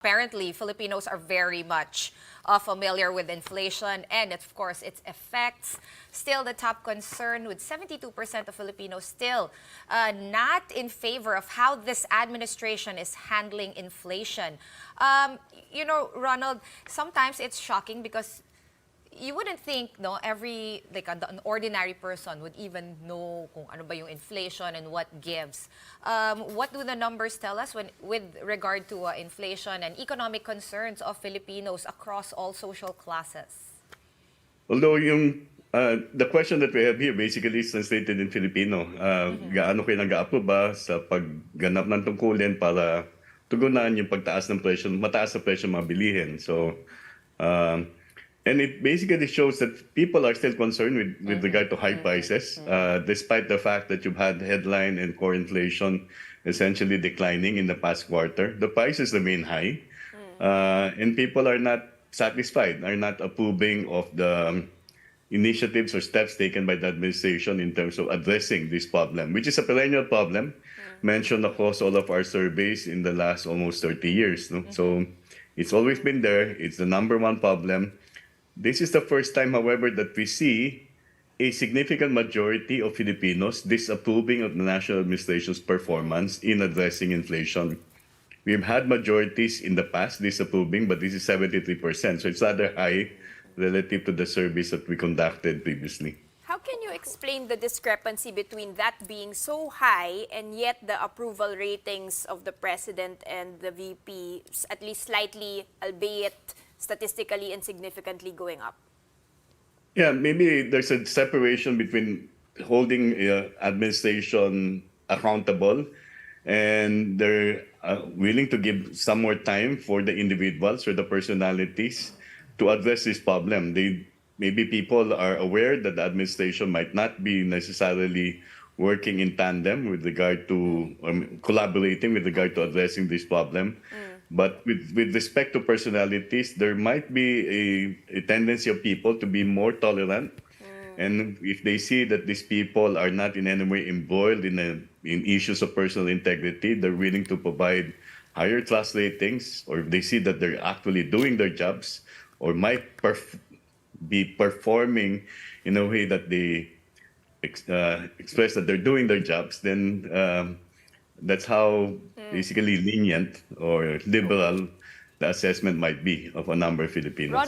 Apparently, Filipinos are very much familiar with inflation and, of course, its effects. Still, the top concern with 72% of Filipinos still not in favor of how this administration is handling inflation. Ronald, sometimes it's shocking because you wouldn't think, no, an ordinary person would even know kung ano ba yung inflation and what gives. What do the numbers tell us with regard to inflation and economic concerns of Filipinos across all social classes? Although the question that we have here basically is translated in Filipino. Gaano kayo nag-aaproba sa pagganap ng tungkulin para tugunan yung mataas na presyo mga bilihin. So, and it basically shows that people are still concerned with regard to high prices, despite the fact that you've had headline and core inflation essentially declining in the past quarter. The prices remain high, and people are not satisfied, are not approving of the initiatives or steps taken by the administration in terms of addressing this problem, which is a perennial problem mentioned across all of our surveys in the last almost 30 years. No? So it's always been there. It's the number one problem. This is the first time, however, that we see a significant majority of Filipinos disapproving of the national administration's performance in addressing inflation. We've had majorities in the past disapproving, but this is 73%. So it's rather high relative to the surveys that we conducted previously. How can you explain the discrepancy between that being so high and yet the approval ratings of the president and the VP at least slightly, albeit statistically and significantly going up? Yeah, maybe there's a separation between holding administration accountable and they're willing to give some more time for the individuals or the personalities to address this problem. Maybe people are aware that the administration might not be necessarily working in tandem with regard to collaborating with regard to addressing this problem. But with respect to personalities, there might be a tendency of people to be more tolerant. And if they see that these people are not in any way embroiled in issues of personal integrity, they're willing to provide higher trust ratings, or if they see that they're actually doing their jobs or might be performing in a way that they express that they're doing their jobs, then that's how basically lenient or liberal the assessment might be of a number of Filipinos.